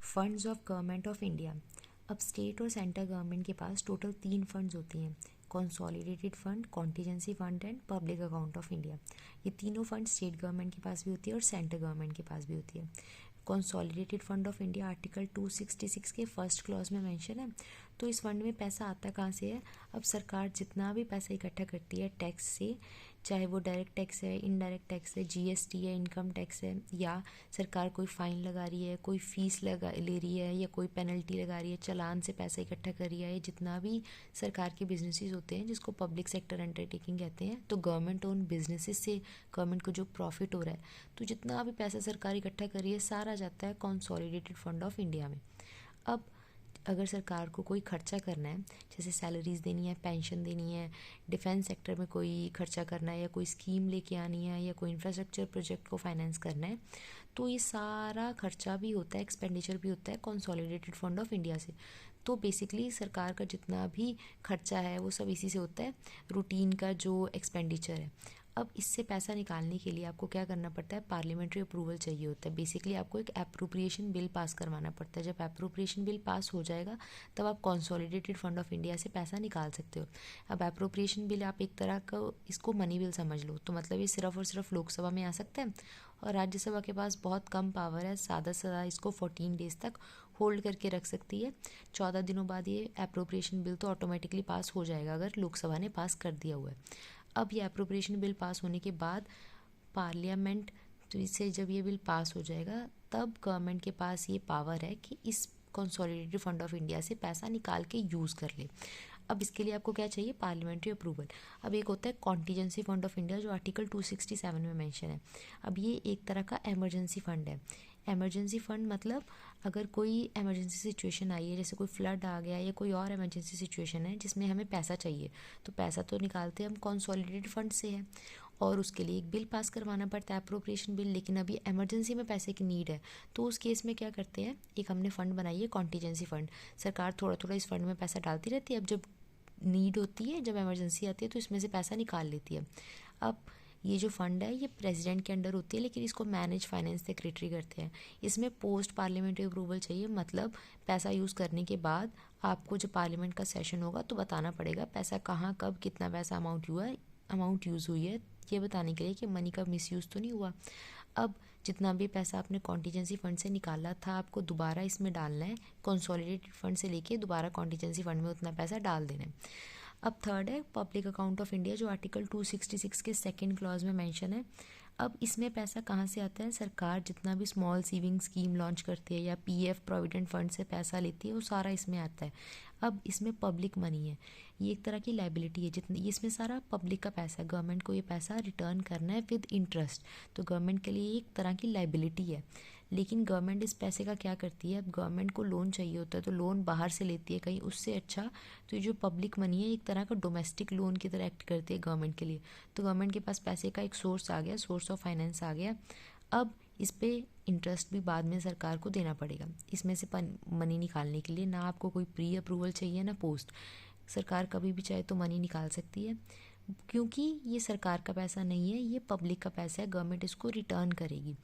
Funds of government of India. अब state और central government के पास टोटल 3 फंड्स होती हैं, consolidated fund, contingency fund and public account of India. ये तीनों फंड स्टेट गवर्नमेंट के पास भी होती है और सेंट्रल गवर्नमेंट के पास भी होती है। Consolidated fund of India article 266 के फर्स्ट क्लॉज में मेंशन है। तो इस फंड में पैसा आता कहाँ से है? अब सरकार जितना भी पैसा इकट्ठा करती है टैक्स से, चाहे वो डायरेक्ट टैक्स है, इनडायरेक्ट टैक्स है, जीएसटी है, इनकम टैक्स है, या सरकार कोई फ़ाइन लगा रही है, कोई फ़ीस लगा ले रही है, या कोई पेनल्टी लगा रही है, चालान से पैसा इकट्ठा कर रही है, जितना भी सरकार के बिजनेसेस होते हैं जिसको पब्लिक सेक्टर अंडरटेकिंग कहते हैं, तो गवर्नमेंट ओन बिजनेसेस से गवर्नमेंट को जो प्रॉफिट हो रहा है, तो जितना भी पैसा सरकार इकट्ठा कर रही है सारा जाता है कंसोलिडेटेड फंड ऑफ इंडिया में। अब अगर सरकार को कोई खर्चा करना है, जैसे सैलरीज देनी है, पेंशन देनी है, डिफेंस सेक्टर में कोई खर्चा करना है, या कोई स्कीम लेके आनी है, या कोई इंफ्रास्ट्रक्चर प्रोजेक्ट को फाइनेंस करना है, तो ये सारा खर्चा भी होता है, एक्सपेंडिचर भी होता है कंसोलिडेटेड फंड ऑफ इंडिया से। तो बेसिकली सरकार का जितना भी खर्चा है वो सब इसी से होता है, रूटीन का जो एक्सपेंडिचर है। अब इससे पैसा निकालने के लिए आपको क्या करना पड़ता है? पार्लियामेंट्री अप्रूवल चाहिए होता है। बेसिकली आपको एक एप्रोप्रिएशन बिल पास करवाना पड़ता है। जब एप्रोप्रिएशन बिल पास हो जाएगा तब आप कंसोलिडेटेड फंड ऑफ इंडिया से पैसा निकाल सकते हो। अब एप्रोप्रिएशन बिल आप एक तरह का इसको मनी बिल समझ लो, तो मतलब ये सिर्फ और सिर्फ लोकसभा में आ सकता है और राज्यसभा के पास बहुत कम पावर है, ज़्यादा से ज़्यादा इसको 14 डेज तक होल्ड करके रख सकती है। 14 दिनों बाद ये एप्रोप्रिएशन बिल तो ऑटोमेटिकली पास हो जाएगा अगर लोकसभा ने पास कर दिया हुआ है। अब ये एप्रोप्रिएशन बिल पास होने के बाद पार्लियामेंट से जब ये बिल पास हो जाएगा तब गवर्नमेंट के पास ये पावर है कि इस कंसोलिडेटेड फंड ऑफ इंडिया से पैसा निकाल के यूज़ कर ले। अब इसके लिए आपको क्या चाहिए? Parliamentary approval. अब एक होता है कॉन्टीजेंसी फंड ऑफ इंडिया जो आर्टिकल 267 में मेंशन है। अब ये एक तरह का इमरजेंसी फंड है। इमरजेंसी फंड मतलब अगर कोई इमरजेंसी सिचुएशन आई है, जैसे कोई फ्लड आ गया या कोई और इमरजेंसी सिचुएशन है जिसमें हमें पैसा चाहिए, तो पैसा तो निकालते हम कंसोलिडेटेड फंड से है और उसके लिए एक बिल पास करवाना पड़ता है, एप्रोप्रिएशन बिल। लेकिन अभी इमरजेंसी में पैसे की नीड है, तो उस केस में क्या करते हैं, एक हमने फंड बनाई है कॉन्टीजेंसी फंड। सरकार थोड़ा थोड़ा इस फंड में पैसा डालती रहती है। अब जब नीड होती है, जब इमरजेंसी आती है, तो इसमें से पैसा निकाल लेती है। अब ये जो फंड है ये प्रेसिडेंट के अंडर होती है, लेकिन इसको मैनेज फाइनेंस सेक्रेटरी करते हैं। इसमें पोस्ट पार्लियामेंट्री अप्रूवल चाहिए, मतलब पैसा यूज़ करने के बाद आपको जब पार्लियामेंट का सेशन होगा तो बताना पड़ेगा पैसा कहाँ, कब, कितना पैसा अमाउंट यूज़ हुई है, ये बताने के लिए कि मनी का मिसयूज़ तो नहीं हुआ। अब जितना भी पैसा आपने कॉन्टीजेंसी फंड से निकाला था आपको दोबारा इसमें डालना है, कंसोलिडेटेड फंड से लेके दोबारा कॉन्टीजेंसी फंड में उतना पैसा डाल देना है। अब थर्ड है पब्लिक अकाउंट ऑफ इंडिया जो आर्टिकल 266 के सेकंड क्लॉज में मेंशन है। अब इसमें पैसा कहाँ से आता है? सरकार जितना भी स्मॉल सेविंग स्कीम लॉन्च करती है या पीएफ प्रोविडेंट फंड से पैसा लेती है वो सारा इसमें आता है। अब इसमें पब्लिक मनी है, ये एक तरह की लाइबिलिटी है, जितनी इसमें सारा पब्लिक का पैसा है, गवर्नमेंट को ये पैसा रिटर्न करना है विद इंटरेस्ट, तो गवर्नमेंट के लिए एक तरह की लाइबिलिटी है। लेकिन गवर्नमेंट इस पैसे का क्या करती है? अब गवर्नमेंट को लोन चाहिए होता है तो लोन बाहर से लेती है कहीं, उससे अच्छा तो ये जो पब्लिक मनी है एक तरह का डोमेस्टिक लोन की तरह एक्ट करती है गवर्नमेंट के लिए। तो गवर्नमेंट के पास पैसे का एक सोर्स आ गया, सोर्स ऑफ फाइनेंस आ गया। अब इस पे इंटरेस्ट भी बाद में सरकार को देना पड़ेगा। इसमें से मनी निकालने के लिए ना आपको कोई प्री अप्रूवल चाहिए ना पोस्ट, सरकार कभी भी चाहे तो मनी निकाल सकती है, क्योंकि ये सरकार का पैसा नहीं है, ये पब्लिक का पैसा है, गवर्नमेंट इसको रिटर्न करेगी।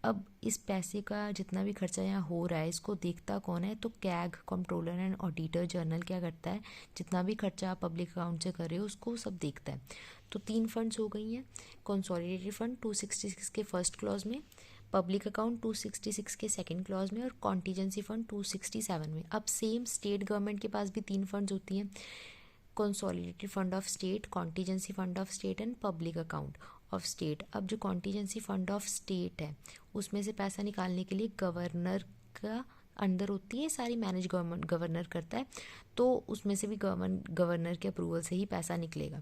अब इस पैसे का जितना भी खर्चा यहाँ हो रहा है इसको देखता कौन है? तो CAG, controller and auditor general क्या करता है, जितना भी खर्चा आप पब्लिक अकाउंट से कर रहे हो उसको सब देखता है। तो 3 फंड्स हो गई हैं, कंसोलिडेटेड फंड 266 के फर्स्ट क्लॉज में, पब्लिक अकाउंट 266 के सेकंड क्लॉज में और कॉन्टीजेंसी फंड 267 में। अब सेम स्टेट गवर्नमेंट के पास भी 3 फंड्स होती हैं, consolidated fund of state, contingency fund of state and public account of state. अब जो कॉन्टीजेंसी फंड ऑफ स्टेट है उसमें से पैसा निकालने के लिए गवर्नर का अंडर होती है सारी, गवर्नर करता है, तो उसमें से भी गवर्नर के अप्रूवल से ही पैसा निकलेगा।